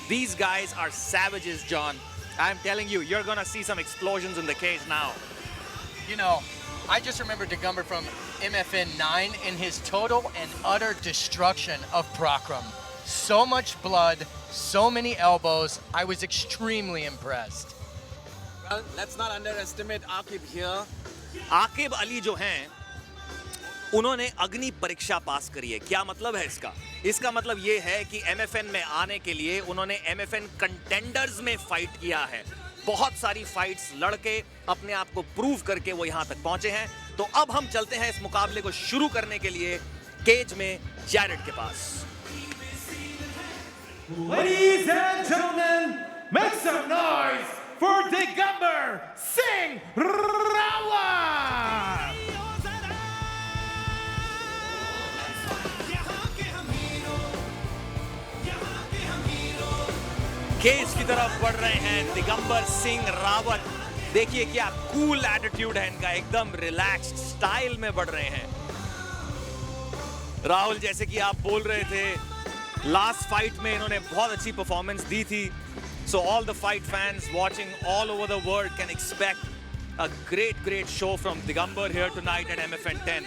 These guys are savages, John. I'm telling you, you're gonna see some explosions in the cage now. You know, I just remember Digamber from MFN 9 and his total and utter destruction of Prakram. So much blood, so many elbows. I was extremely impressed. Well, let's not underestimate Akib here. Aqib Ali जो हैं, उन्होंने अग्नि परीक्षा पास करी है। क्या मतलब है इसका? इसका मतलब ये है कि MFN में आने के लिए उन्होंने MFN Contenders में फाइट किया है। बहुत सारी फाइट्स लड़के अपने आप को प्रूव करके वो यहाँ तक पहुंचे हैं। तो अब हम चलते हैं इस मुकाबले को शुरू करने के लिए केज में जैरेड के पास। Ladies and gentlemen, make some noise for Digamber Singh Rawat! Cage की तरफ बढ़ रहे हैं दिगंबर सिंह रावत। देखिए क्या कूल एटीट्यूड है इनका, एकदम रिलैक्स्ड स्टाइल में बढ़ रहे हैं। राहुल, जैसे कि आप बोल रहे थे, लास्ट फाइट में इन्होंने बहुत अच्छी परफॉर्मेंस दी थी। So all the fight fans watching all over the world can expect a great show from Digamber here tonight at MFN 10.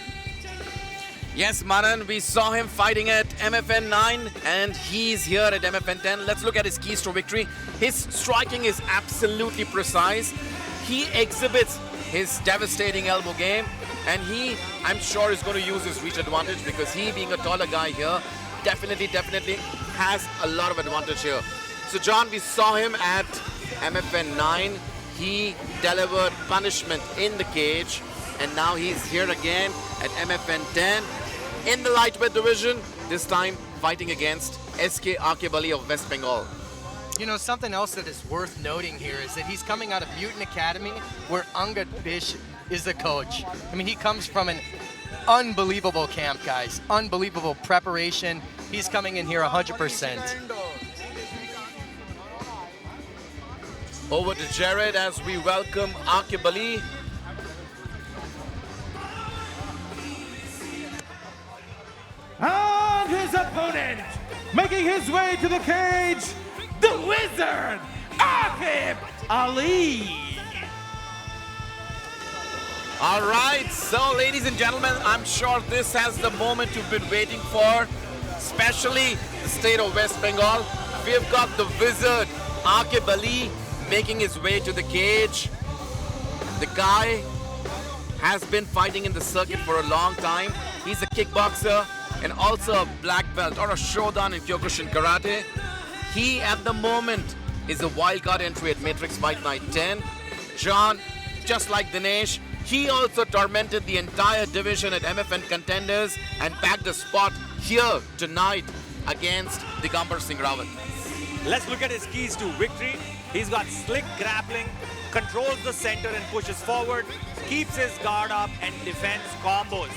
Yes, Manan, we saw him fighting at MFN 9 and he's here at MFN 10. Let's look at his keys to victory. His striking is absolutely precise. He exhibits his devastating elbow game and I'm sure is going to use his reach advantage because he, being a taller guy here, definitely has a lot of advantage here. So John, we saw him at MFN 9. He delivered punishment in the cage and now he's here again at MFN 10 in the lightweight division, this time fighting against Akib Ali of West Bengal. You know, something else that is worth noting here is that he's coming out of Mutant Academy where Angad Bish is the coach. I mean, he comes from an unbelievable camp, guys. Unbelievable preparation. He's coming in here 100%. Over to Jared as we welcome Akib Ali. And his opponent, making his way to the cage, the wizard, Akib Ali. All right, so ladies and gentlemen, I'm sure this has the moment you've been waiting for, especially the state of West Bengal. We've got the wizard, Akib Ali, making his way to the cage. The guy has been fighting in the circuit for a long time. He's a kickboxer and also a black belt or a shodan in Kyokushin Karate. He, at the moment, is a wildcard entry at Matrix Fight Night 10. John, just like Dinesh, he also tormented the entire division at MFN Contenders and bagged a spot here tonight against Digamber Singh Rawat. Let's look at his keys to victory. He's got slick grappling, controls the center and pushes forward, keeps his guard up and defends combos.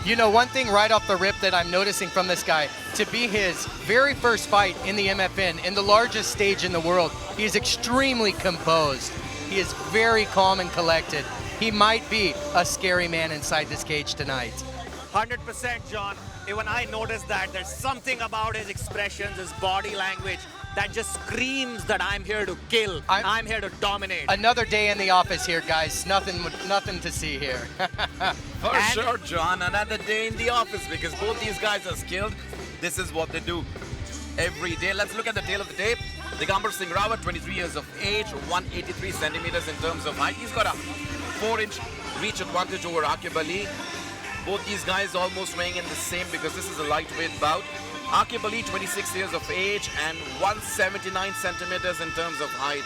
You know, one thing right off the rip that I'm noticing from this guy, to be his very first fight in the MFN, in the largest stage in the world, he is extremely composed. He is very calm and collected. He might be a scary man inside this cage tonight. 100%, John. Even I noticed that there's something about his expressions, his body language, that just screams that I'm here to kill, I'm here to dominate. Another day in the office here, guys. Nothing to see here. For sure, John. Another day in the office because both these guys are skilled. This is what they do every day. Let's look at the tail of the tape. Digamber Singh Rawat, 23 years of age, 183 centimeters in terms of height. He's got a 4-inch reach advantage over Akib Ali. Both these guys almost weighing in the same because this is a lightweight bout. Akib Ali, 26 years of age and 179 centimeters in terms of height.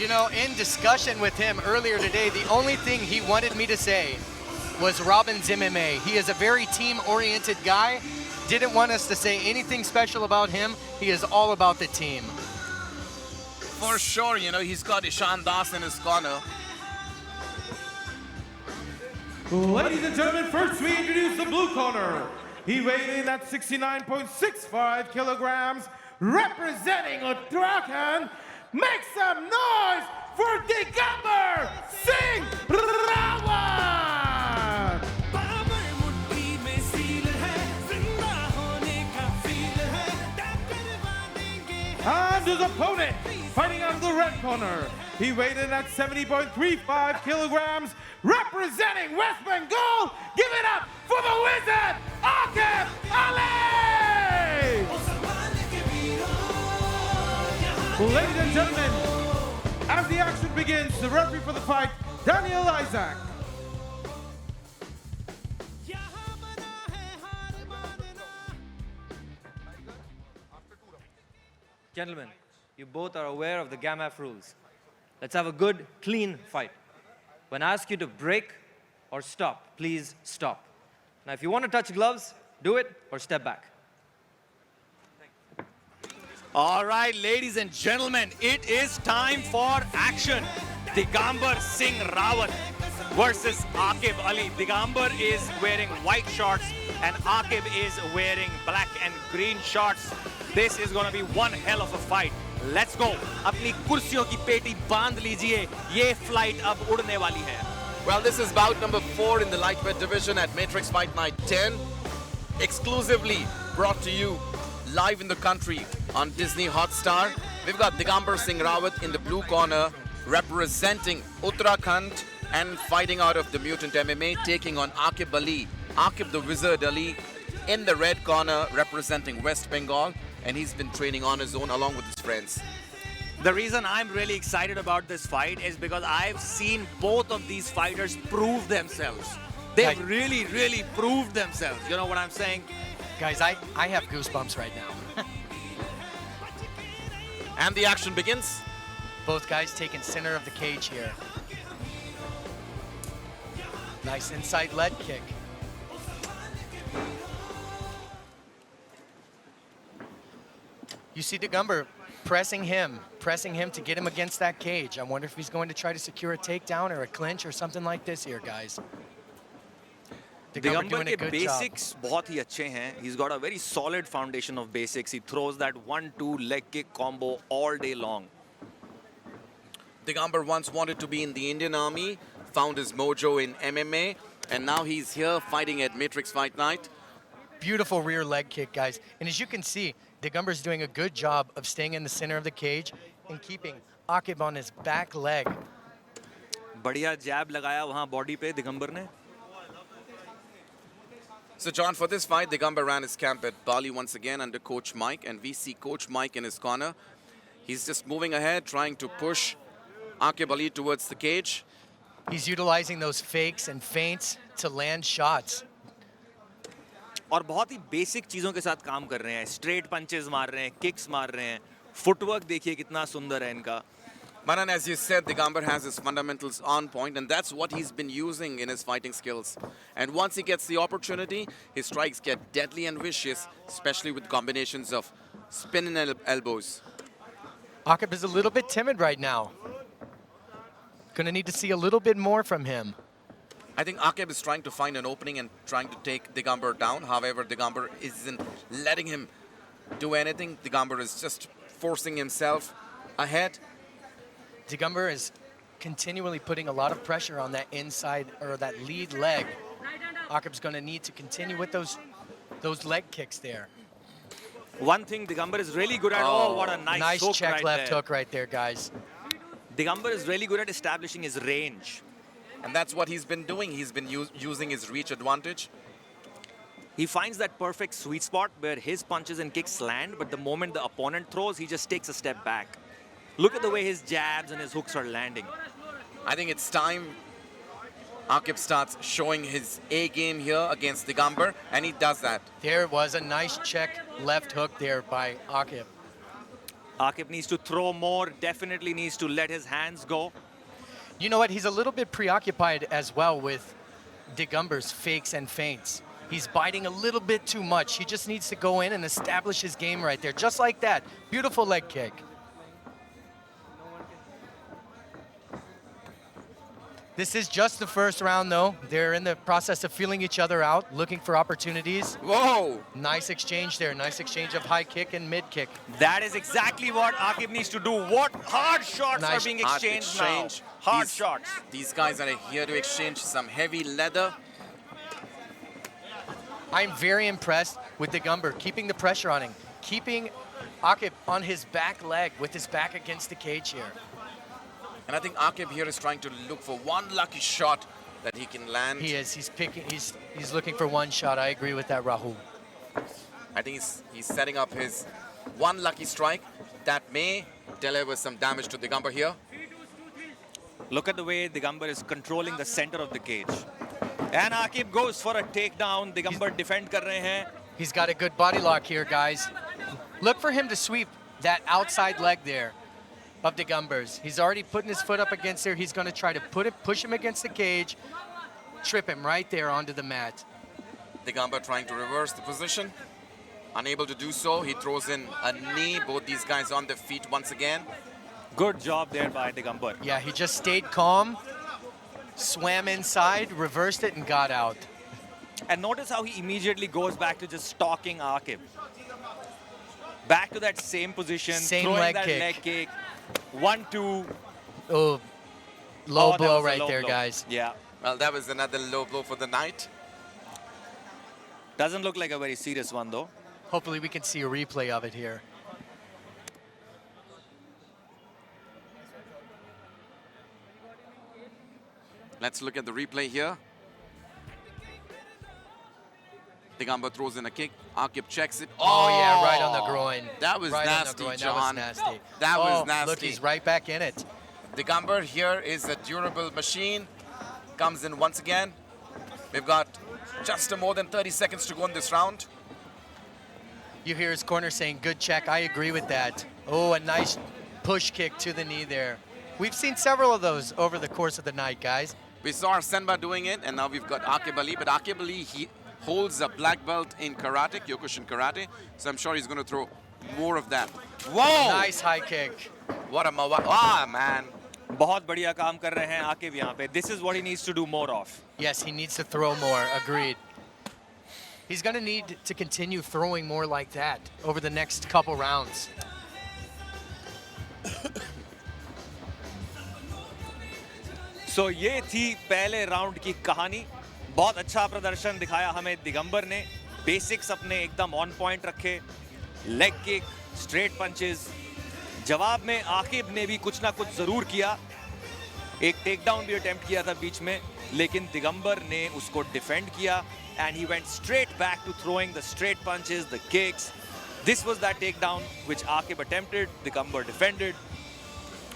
You know, in discussion with him earlier today, the only thing he wanted me to say was Robin's MMA. He is a very team-oriented guy. Didn't want us to say anything special about him. He is all about the team. For sure, you know, he's got Ishan Das in his corner. Ladies and gentlemen, first we introduce the blue corner. He weighed in at 69.65 kilograms, representing Uttarakhand. Make some noise for Digamber Singh Rawat! his opponent. Fighting out of the red corner, he weighed in at 70.35 kilograms, representing West Bengal. Give it up for the wizard, Akib Ali! Ladies and gentlemen, as the action begins, the referee for the fight, Daniel Isaac. Gentlemen, you both are aware of the GAMAF rules. Let's have a good, clean fight. When I ask you to break or stop, please stop. Now, if you want to touch gloves, do it or step back. All right, ladies and gentlemen, it is time for action. Digamber Singh Rawat versus Akib Ali. Digamber is wearing white shorts and Akib is wearing black and green shorts. This is going to be one hell of a fight. Let's go. अपनी कुर्सियों की पेटी बांध लीजिए. ये flight अब उड़ने वाली है. Well, this is bout number 4 in the lightweight division at Matrix Fight Night 10. Exclusively brought to you live in the country on Disney Hotstar. We've got Digamber Singh Rawat in the blue corner representing Uttarakhand and fighting out of the Mutant MMA, taking on Akib Ali. Akib the Wizard Ali in the red corner representing West Bengal, and he's been training on his own along with his friends. The reason I'm really excited about this fight is because I've seen both of these fighters prove themselves. They've really proved themselves. You know what I'm saying? Guys, I have goosebumps right now. And the action begins. Both guys taking center of the cage here. Nice inside leg kick. You see Digamber pressing him to get him against that cage. I wonder if he's going to try to secure a takedown or a clinch or something like this here, guys. Digamber के basics बहुत ही अच्छे हैं. He's got a very solid foundation of basics. He throws that 1-2 leg kick combo all day long. Digamber once wanted to be in the Indian Army, found his mojo in MMA, and now he's here fighting at Matrix Fight Night. Beautiful rear leg kick, guys. And as you can see, Digamber's doing a good job of staying in the center of the cage and keeping Akib on his back leg. बढ़िया jab लगाया वहाँ body पे दिगंबर ने. So, John, for this fight, Digamber ran his camp at Bali once again under Coach Mike, and we see Coach Mike in his corner. He's just moving ahead, trying to push Akib Ali towards the cage. He's utilizing those fakes and feints to land shots. और बहुत ही basic चीजों के साथ काम कर रहे हैं. Straight punches मार रहे हैं, किक्स मार रहे हैं. फुटवर्क देखिए कितना सुंदर है इनका. Manan, as you said, Digamber has his fundamentals on point, and that's what he's been using in his fighting skills. And once he gets the opportunity, his strikes get deadly and vicious, especially with combinations of spin and elbows. Akib is a little bit timid right now. Gonna need to see a little bit more from him. I think Akib is trying to find an opening and trying to take Digamber down. However, Digamber isn't letting him do anything. Digamber is just forcing himself ahead. Digamber is continually putting a lot of pressure on that inside or that lead leg. Akib's going to need to continue with those leg kicks there. One thing Digamber is really good at. Oh, what a nice hook check right left there. hook right there, guys. Digamber is really good at establishing his range. And that's what he's been doing. He's been using his reach advantage. He finds that perfect sweet spot where his punches and kicks land, but the moment the opponent throws, he just takes a step back. Look at the way his jabs and his hooks are landing. I think it's time Akib starts showing his A game here against Digamber, and he does that. There was a nice check left hook there by Akib. Akib needs to throw more, definitely needs to let his hands go. You know what? He's a little bit preoccupied as well with Digamber's fakes and feints. He's biting a little bit too much. He just needs to go in and establish his game right there. Just like that. Beautiful leg kick. This is just the first round, though. They're in the process of feeling each other out, looking for opportunities. Whoa! Nice exchange there. Nice exchange of high kick and mid kick. That is exactly what Akib needs to do. What hard shots Nice are being exchanged now. Hard shots. These guys are here to exchange some heavy leather. I'm very impressed with Digamber, keeping the pressure on him, keeping Akib on his back leg with his back against the cage here. And I think Akib here is trying to look for one lucky shot that he can land. He is. He's picking. He's looking for one shot. I agree with that, Rahul. I think he's setting up his one lucky strike that may deliver some damage to Digamber here. Look at the way Digamber is controlling the center of the cage. And Akib goes for a takedown. Digamber defend kar rahe hain. He's got a good body lock here, guys. Look for him to sweep that outside leg there of Digamber's. He's already putting his foot up against there. He's going to try to push him against the cage, trip him right there onto the mat. Digamber trying to reverse the position. Unable to do so, he throws in a knee. Both these guys on their feet once again. Good job there by Digamber. Yeah, he just stayed calm, swam inside, reversed it, and got out. And notice how he immediately goes back to just stalking Akib. Back to that same position, Same throwing leg that kick. leg kick. 1-2. Oh, low that blow was a right low there, blow. guys. Yeah. Well, that was another low blow for the night. Doesn't look like a very serious one, though. Hopefully we can see a replay of it here. Let's look at the replay here. Digamber throws in a kick. Akib checks it. Oh, yeah, right on the groin. That was right nasty, on the groin. John. That was nasty. That was Oh, nasty. Look, he's right back in it. Digamber here is a durable machine. Comes in once again. We've got just more than 30 seconds to go in this round. You hear his corner saying, good check. I agree with that. Oh, a nice push kick to the knee there. We've seen several of those over the course of the night, guys. We saw Senba doing it, and now we've got Akib Ali. But Akib Ali, he holds a black belt in karate, Kyokushin karate. So I'm sure he's going to throw more of that. Whoa! Nice high kick. What a man. बहुत बढ़िया काम कर रहे हैं आकिब यहाँ पे. This is what he needs to do more of. Yes, he needs to throw more. Agreed. He's going to need to continue throwing more like that over the next couple rounds. So ये थी पहले round की कहानी. बहुत अच्छा प्रदर्शन दिखाया हमें दिगंबर ने. बेसिक्स अपने एकदम ऑन पॉइंट रखे. Leg kick, straight punches. जवाब में आकिब ने भी कुछ ना कुछ जरूर किया. एक टेक डाउन भी अटेम्प्ट किया था बीच में, लेकिन दिगंबर ने उसको डिफेंड किया. And he went straight back to throwing the straight punches, the kicks. This was that takedown which Akib attempted. Digamber defended.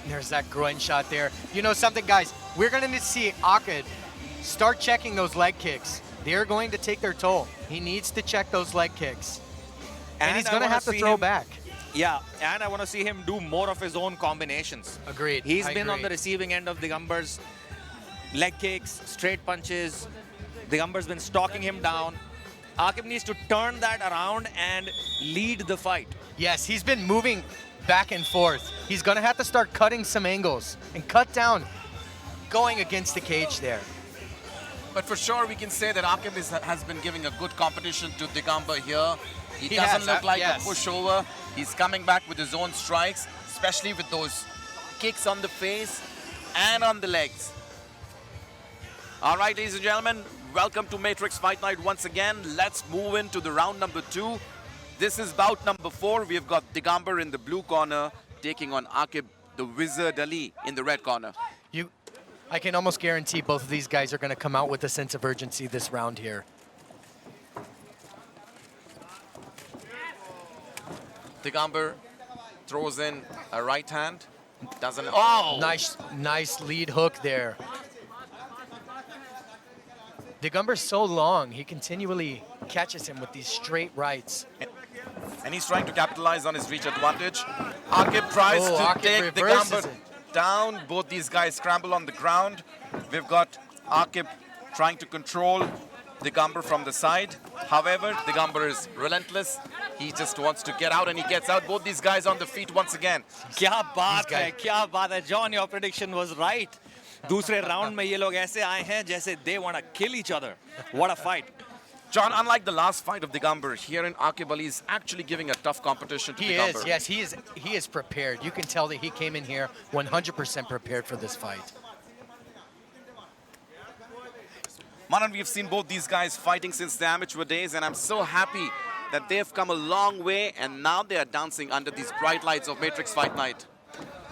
There's that groin shot there. You know something, guys? We're going to need to see Akib start checking those leg kicks. They're going to take their toll. He needs to check those leg kicks. And he's I going to wanna have to see throw him- back. Yeah, and I want to see him do more of his own combinations. Agreed. He's I been on agree. the receiving end of Digamber's leg kicks, straight punches. Digamber's been stalking him down. Akib needs to turn that around and lead the fight. Yes, he's been moving back and forth. He's going to have to start cutting some angles and cut down going against the cage there. But for sure, we can say that Akib has been giving a good competition to Digamber here. He doesn't has, look like yes. a pushover. He's coming back with his own strikes, especially with those kicks on the face and on the legs. All right, ladies and gentlemen, welcome to Matrix Fight Night once again. Let's move into the round number 2. This is bout number 4. We've got Digamber in the blue corner taking on Akib, the Wizard Ali, in the red corner. I can almost guarantee both of these guys are going to come out with a sense of urgency this round here. Digamber throws in a right hand. Doesn't. Oh! Nice lead hook there. Digamber's so long, he continually catches him with these straight rights. And he's trying to capitalize on his reach advantage. Akib tries to Akib take reverses Digamber it. down. Both these guys scramble on the ground. We've got Akib trying to control Digamber from the side. However, Digamber is relentless. He just wants to get out, and he gets out. Both these guys on the feet once again. क्या बात है, क्या बात है. John, your prediction was right. दूसरे round में ये लोग ऐसे आए हैं जैसे they want to kill each other. What a fight. John, unlike the last fight of Digamber, here in Akib Ali is actually giving a tough competition to He Digamber. is, yes, he is prepared. You can tell that he came in here 100% prepared for this fight. Manan, we've seen both these guys fighting since the amateur days, and I'm so happy that they've come a long way and now they are dancing under these bright lights of Matrix Fight Night.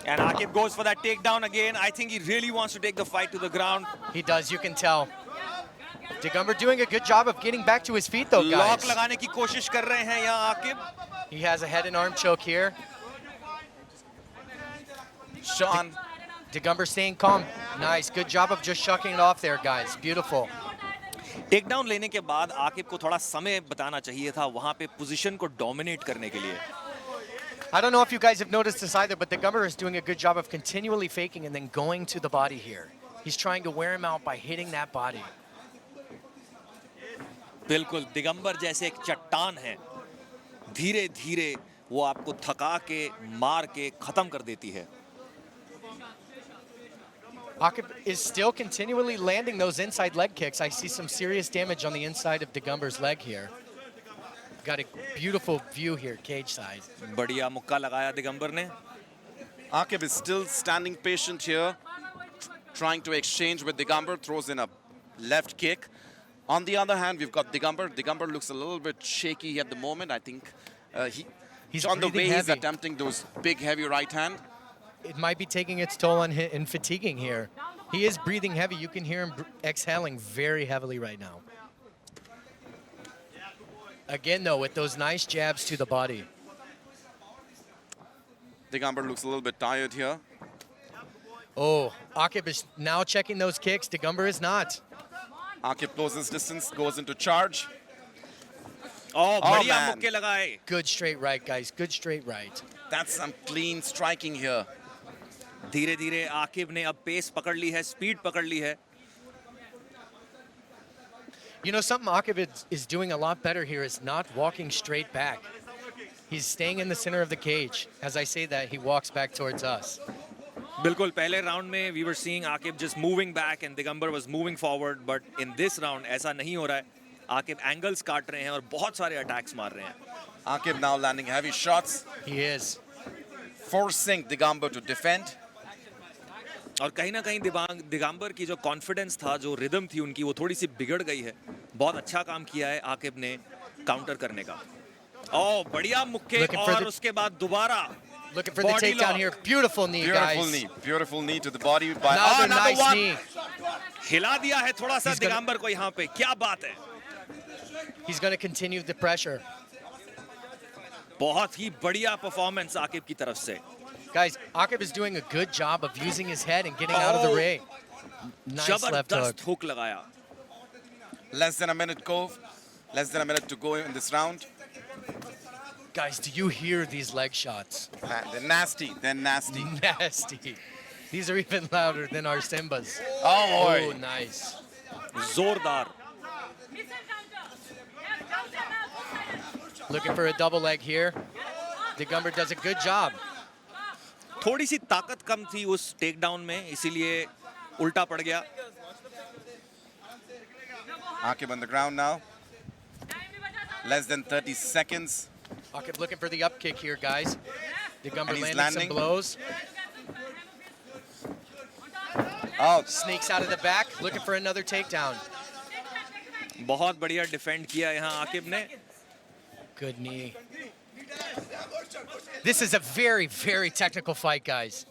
And Akib goes for that takedown again. I think he really wants to take the fight to the ground. He does, you can tell. Digamber doing a good job of getting back to his feet though, Lock guys. लगाने की कोशिश कर रहे हैं यहाँ Akib. He has a head and arm choke here. Sean, Digamber staying calm. Nice, good job of just shucking it off there, guys. Beautiful. Takedown लेने के बाद आकिब को थोड़ा समय बताना चाहिए था वहां पे पोजीशन को डोमिनेट करने के लिए. I don't know if you guys have noticed this either, but Digamber is doing a good job of continually faking and then going to the body here. He's trying to wear him out by hitting that body. बिल्कुल दिगंबर जैसे एक चट्टान है. धीरे धीरे वो आपको थका के मार के खत्म कर देती है. Akib is still continually landing those inside leg kicks. I see some serious damage on the inside of Digamber's leg here. Got a beautiful view here, cage side. बढ़िया मुक्का लगाया दिगंबर ने. Akib is still standing patient here, trying to exchange with Digamber, throws in a left kick. On the other hand, we've got Digamber. Digamber looks a little bit shaky at the moment. I think He's on the way breathing he's heavy. attempting those big, heavy right hand. It might be taking its toll on him and fatiguing here. He is breathing heavy. You can hear him exhaling very heavily right now. Again, though, with those nice jabs to the body. Digamber looks a little bit tired here. Oh, Akib is now checking those kicks. Digamber is not. Akib closes distance, goes into charge. Oh, बढ़िया man. मुक्के लगाए. Good straight right, guys. Good straight right. That's some clean striking here. धीरे धीरे आकिब ने अब pace पकड़ ली है, speed पकड़ ली है. You know, something Akib is doing a lot better here is not walking straight back. He's staying in the center of the cage. As I say that, he walks back towards us. बिल्कुल पहले round में we were seeing Akib just moving back and Digamber was moving forward, but in this round ऐसा नहीं हो रहा है. Aqib angles काट रहे हैं और बहुत सारे अटैक्स मार रहे हैं. Akib now landing heavy shots, He is. forcing Digamber to defend. और कहीं ना कहीं दिगंबर की जो कॉन्फिडेंस था, जो रिदम थी उनकी, वो थोड़ी सी बिगड़ गई है. बहुत अच्छा काम किया है आकिब ने काउंटर करने का. ओह बढ़िया मुक्के और उसके बाद दोबारा Looking for the body takedown lock. here. Beautiful knee, guys. Beautiful knee to the body by Another another nice one. knee. हिला दिया है थोड़ा सा He's gonna- दिगंबर को यहाँ पे. क्या बात है. He's going to continue the pressure. बहुत ही बढ़िया परफॉर्मेंस आकिब की तरफ से. Guys, Akib is doing a good job of using his head and getting out of the ring. Nice left hook. जबरदस्त हुक लगाया. Less than a minute to go in this round. Guys, do you hear these leg shots? Man, they're nasty. They're nasty. Nasty. These are even louder than our Simbas. Oh, boy. Oh, nice. जोरदार. Looking for a double leg here. Digamber does a good job. थोड़ी सी ताकत कम थी उस take down में, इसीलिए उल्टा पड़ गया. Akib on the ground now. Less than 30 seconds. Akib looking for the up kick here, guys. Digamber And he's landing landing. some blows. Oh, Sneaks out of the back, looking for another takedown. बहुत बढ़िया defend किया यहाँ आकिब ने. Good knee. This is a very, very technical fight, guys.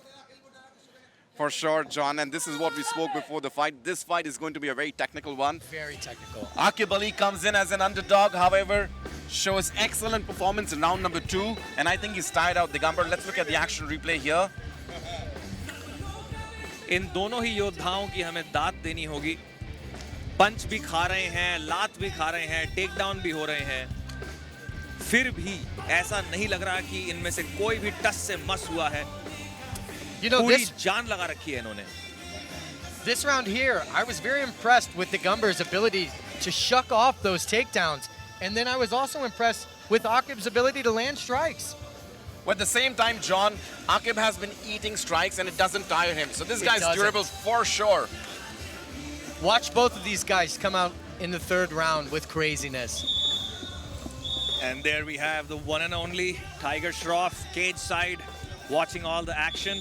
for sure, John. And this is what we spoke before the fight. This fight is going to be a very technical one. Very technical. Akib Ali comes in as an underdog, however, shows excellent performance in round number 2. And I think he's tired out Digamber. Let's look at the action replay here. इन दोनों ही योद्धाओं की हमें दाद देनी होगी. पंच भी खा रहे हैं, लात भी खा रहे हैं, टेक डाउन भी हो रहे हैं. फिर भी ऐसा नहीं लग रहा कि इनमें से कोई भी टस से मस हुआ है. You know, पूरी जान लगा रखी है इन्होंने. this round here, I was very impressed with Digamber's ability to shuck off those takedowns. And then I was also impressed with Akib's ability to land strikes. But at the same time, John, Akib has been eating strikes and it doesn't tire him. So this guy's doesn't. durable for sure. Watch both of these guys come out in the third round with craziness. And there we have the one and only Tiger Shroff, cage side, watching all the action.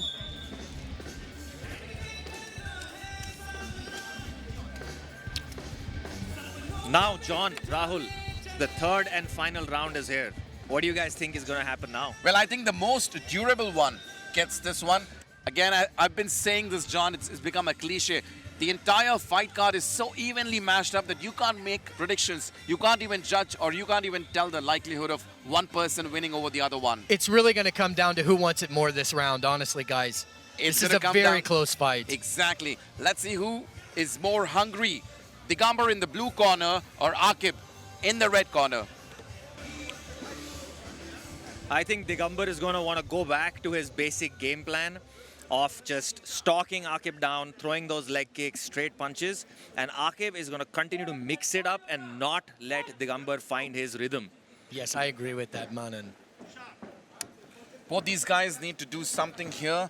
Now, John, Rahul, The third and final round is here. What do you guys think is going to happen now? Well, I think the most durable one gets this one. Again, I've been saying this, John, it's become a cliche. The entire fight card is so evenly mashed up that you can't make predictions. You can't even judge, or you can't even tell the likelihood of one person winning over the other one. It's really going to come down to who wants it more this round, honestly, guys. It's This is gonna a come very down- close fight. Exactly. Let's see who is more hungry. Digamber in the blue corner or Akib in the red corner. I think Digamber is going to want to go back to his basic game plan of just stalking Akib down, throwing those leg kicks, straight punches, and Akib is going to continue to mix it up and not let Digamber find his rhythm. Yes, I agree with that, Manan. Both these guys need to do something here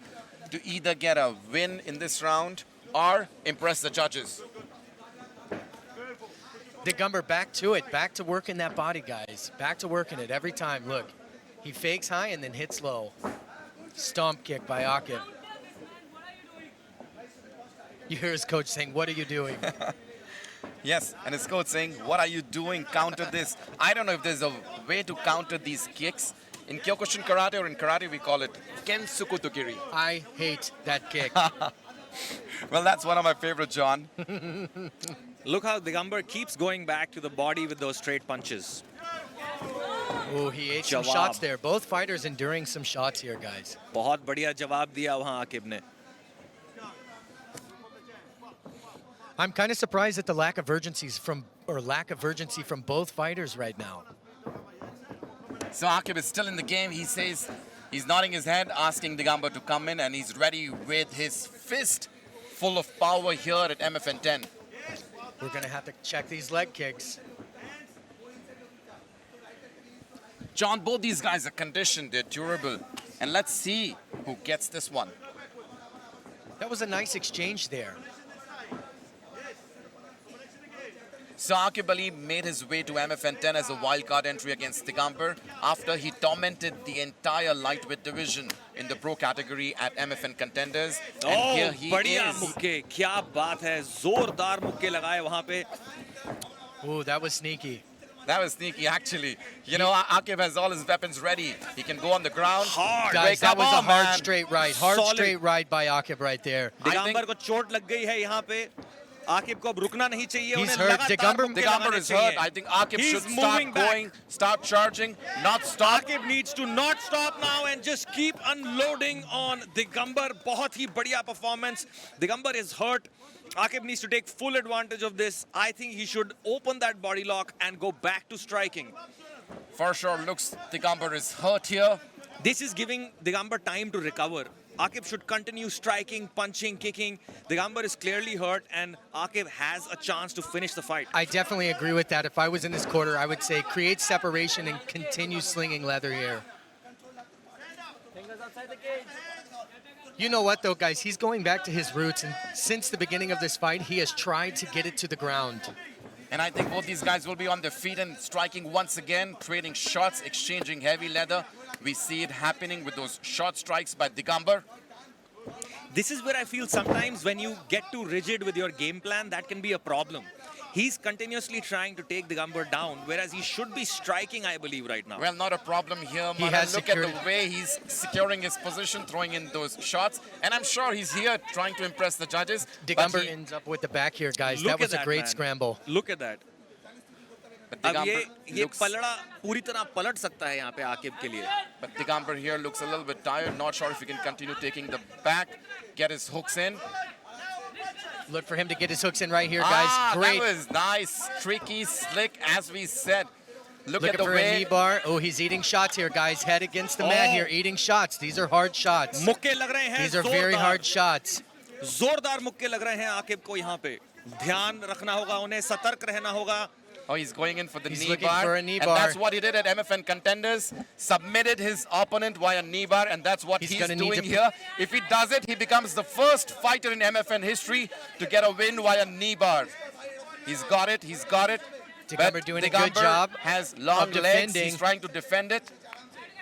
to either get a win in this round or impress the judges. Digamber, back to it. Back to working that body, guys. Back to working it every time. Look, he fakes high and then hits low. Stomp kick by Akib. You hear his coach saying, "What are you doing?" Yes, and his coach saying, what are you doing? Counter this. I don't know if there's a way to counter these kicks. In Kyokushin karate or in karate, we call it Kensuku Tokiri. I hate that kick. Well, that's one of my favorite, John. Look how Digamber keeps going back to the body with those straight punches. Oh, he ate some Jawab. shots there. Both fighters enduring some shots here, guys. बहुत बढ़िया जवाब दिया वहाँ आकिब ने. I'm kind of surprised at the lack of urgency from both fighters right now. So Akib is still in the game. He says he's nodding his head, asking Digamber to come in, and he's ready with his fist full of power here at MFN 10. We're going to have to check these leg kicks. John, both these guys are conditioned, they're durable. And let's see who gets this one. That was a nice exchange there. So Akib Ali made his way to MFN 10 as a wildcard entry against Digamber after he tormented the entire lightweight division in the pro category at MFN Contenders. And here he बढ़िया is. मुक्के, क्या बात है, जोरदार मुक्के लगाए वहाँ पे. Ooh, that was sneaky. That was sneaky, actually. You know, Akib has all his weapons ready. He can go on the ground. Hard. Guys, that Come was a on, hard man. straight right. Hard Solid. straight right by Akib right there. Digambar को चोट लग गई है यहाँ पे. आकिब को अब रुकना नहीं चाहिए. He's उन्हें hurt. लगातार मुक्के Digamber लगाने is चाहिए. hurt. I think Akib He's should moving start back. going, start charging, not stop. Akib needs to not stop now and just keep unloading on Digamber. बहुत ही बढ़िया performance. Digamber is hurt. Akib needs to take full advantage of this. I think he should open that body lock and go back to striking. For sure, looks Digamber is hurt here. This is giving Digamber time to recover. Akib should continue striking, punching, kicking. Digamber is clearly hurt and Akib has a chance to finish the fight. I definitely agree with that. If I was in this quarter, I would say create separation and continue slinging leather here. You know what, though, guys? He's going back to his roots, and since the beginning of this fight, he has tried to get it to the ground. And I think both these guys will be on their feet and striking once again, trading shots, exchanging heavy leather. We see it happening with those short strikes by Digamber. This is where I feel sometimes when you get too rigid with your game plan, that can be a problem. He's continuously trying to take Digamber down, whereas he should be striking, I believe, right now. Well, not a problem here, He Mana. has Look at secured- the way he's securing his position, throwing in those shots. And I'm sure he's here trying to impress the judges. but Digamber he- ends up with the back here, guys. Look That was at a great man. scramble. Look at that. but अब Digamber ये looks- पलड़ा पूरी तरह पलट सकता है यहाँ पे आकिब के लिए. But Digamber here looks a little bit tired. Not sure if he can continue taking the back, get his hooks in. Look for him to get his hooks in right here, guys. Great. That was nice, tricky, slick, as we said. Look at Looking the for a way. knee bar. Oh, he's eating shots here, guys. Head against the mat Oh. here, eating shots. These are hard shots. मुक्के लग रहे हैं. These are very जोरदार. hard shots. जोरदार मुक्के लग रहे हैं आकिब को यहाँ पे. ध्यान रखना होगा उन्हें, सतर्क रहना होगा. Oh, he's going in for the He's knee looking bar. for a knee and bar. that's what he did at MFN Contenders. Submitted his opponent via knee bar, and that's what He's he's gonna need doing to- here. If he does it, he becomes the first fighter in MFN history to get a win via knee bar. He's got it, he's got it. Digamber But doing a good Digamber job has long of legs, defending. he's trying to defend it.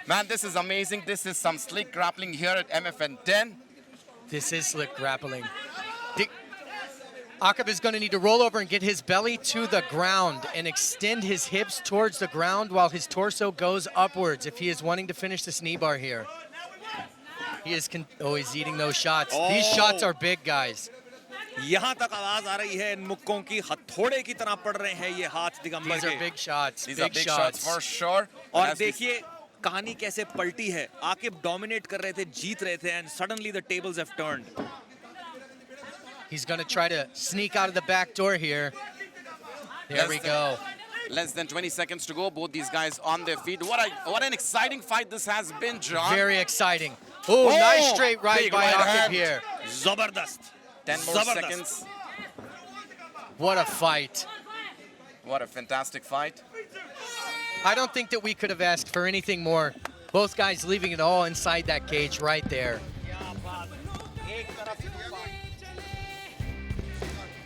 Man, this is amazing. This is some slick grappling here at MFN 10. This is slick grappling. Dig- Akib is going to need to roll over and get his belly to the ground and extend his hips towards the ground while his torso goes upwards if he is wanting to finish this knee bar here. He is, he's eating those shots. These shots are big, guys. यहाँ तक आवाज आ रही है इन मुक्कों की, हथौड़े की तरह पड़ रहे हैं ये हाथ दिगंबर These are के। big shots. These are big shots for sure. और देखिए कहानी कैसे पलटी है। आकिब डोमिनेट कर रहे थे, जीत रहे थे, and suddenly the tables have turned. He's going to try to sneak out of the back door here. There we go. Less than 20 seconds to go. Both these guys on their feet. What an exciting fight this has been, John. Very exciting. Oh, nice straight right big by right Akib hand. here. जबरदस्त। 10 more seconds. What a fight. What a fantastic fight. I don't think that we could have asked for anything more. Both guys leaving it all inside that cage right there.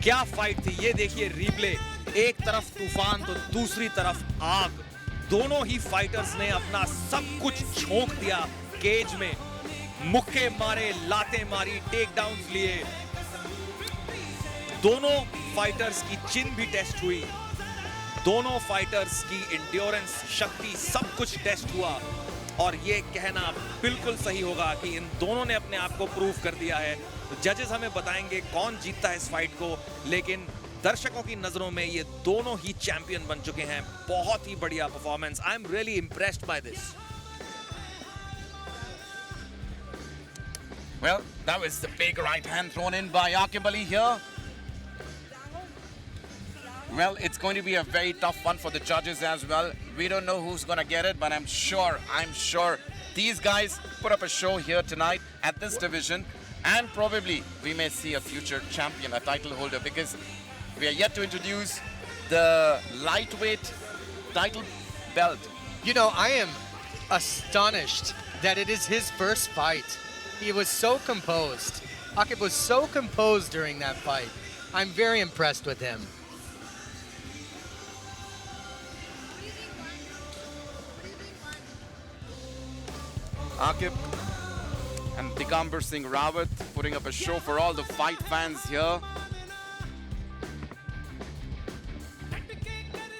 क्या fight थी ये देखिए replay. एक तरफ तूफान तो दूसरी तरफ आग। दोनों ही फाइटर्स ने अपना सब कुछ झोंक दिया केज में। मुक्के मारे, लातें मारी, टेक डाउन्स लिए। दोनों फाइटर्स की चिन भी टेस्ट हुई। दोनों फाइटर्स की एंड्योरेंस शक्ति सब कुछ टेस्ट हुआ। और ये कहना बिल्कुल सही होगा कि इन दोनों ने अपने आप को प्रूव कर दिया है। जजेस हमें बताएंगे कौन जीतता है इस फाइट को, लेकिन दर्शकों की नजरों में ये दोनों ही चैंपियन बन चुके हैं। बहुत ही बढ़िया performance. I am really impressed by this. Well, that was the big right hand thrown in by Akib Ali here. Well, it's going to be a very tough one for the judges as well. We don't know who's going to get it, but I'm sure these guys put up a show here tonight at this division, and probably we may see a future champion, a title holder, because we are yet to introduce the lightweight title belt. You know, I am astonished that it is his first fight. He was so composed. Akib was so composed during that fight. I'm very impressed with him. Akib and Digamber Singh Rawat putting up a show for all the fight fans here.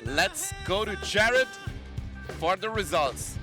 Let's go to Jared for the results.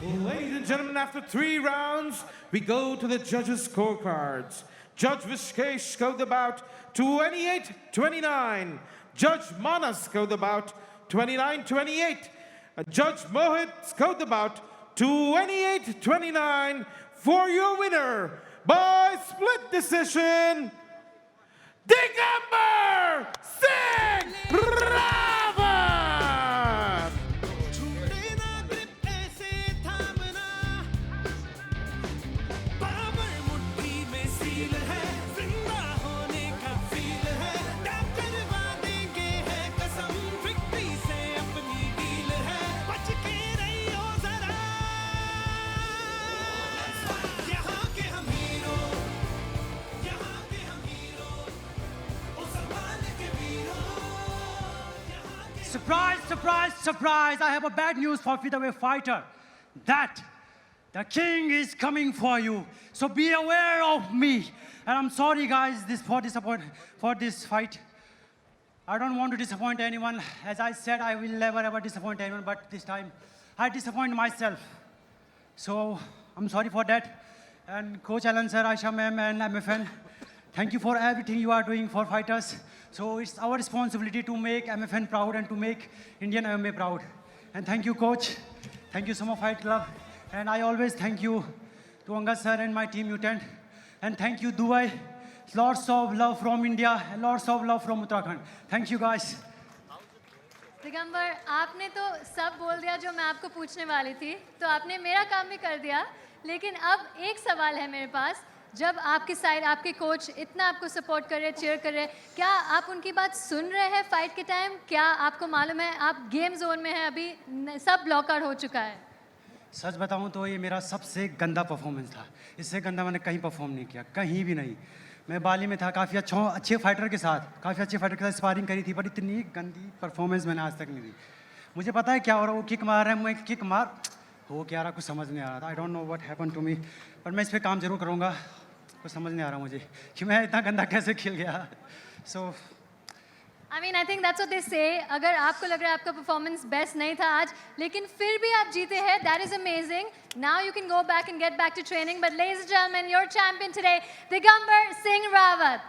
Ladies and gentlemen, after 3 rounds, we go to the judges' scorecards. Judge Vishkesh scored the bout 28-29. Judge Manas scored the bout 29-28. Judge Mohit scored the bout 28-29 for your winner by split decision, Digamber Singh Rawat! Surprise, surprise, surprise! I have a bad news for featherweight fighter. That the king is coming for you. So be aware of me. And I'm sorry, guys, for this fight. I don't want to disappoint anyone. As I said, I will never ever disappoint anyone. But this time, I disappoint myself. So I'm sorry for that. And Coach Alan sir, Aisha ma'am, and MFN, thank you for everything you are doing for fighters. So it's our responsibility to make MFN proud and to make Indian MMA proud. And thank you, Coach. Thank you, Summer Fight Club. And I always thank you to Angad sir and my team Mutant. And thank you, Dubai. Lots of love from India and lots of love from Uttarakhand. Thank you, guys. Digambar, आपने तो सब बोल दिया जो मैं आपको पूछने वाली थी, तो आपने मेरा काम भी कर दिया, लेकिन अब एक सवाल है मेरे पास, जब आपकी साइड आपके कोच इतना आपको सपोर्ट कर रहे हैं, चीयर कर रहे हैं, क्या आप उनकी बात सुन रहे हैं फाइट के टाइम? क्या आपको मालूम है आप गेम जोन में हैं अभी, सब ब्लॉकआउट हो चुका है? सच बताऊं तो ये मेरा सबसे गंदा परफॉर्मेंस था। इससे गंदा मैंने कहीं परफॉर्म नहीं किया, कहीं भी नहीं। मैं बाली में था, काफ़ी अच्छे फाइटर के साथ स्पारिंग करी थी, पर इतनी गंदी परफॉर्मेंस मैंने आज तक नहीं दी। मुझे पता है क्या हो रहा है, वो किक मार रहा है, मैं किक मार हो क्या रहा, कुछ समझ नहीं आ रहा था। I don't know what happen to me, पर मैं इस पर काम जरूर करूँगा। कुछ समझ नहीं आ रहा मुझे कि मैं इतना गंदा कैसे खेल गया। सो I mean, I think that's what they say. अगर आपको लग रहा है आपका परफॉर्मेंस बेस्ट नहीं था आज, लेकिन फिर भी आप जीते हैं, that is amazing. Now you can go back and get back to training. But ladies and gentlemen, your champion today, Digamber Singh Rawat.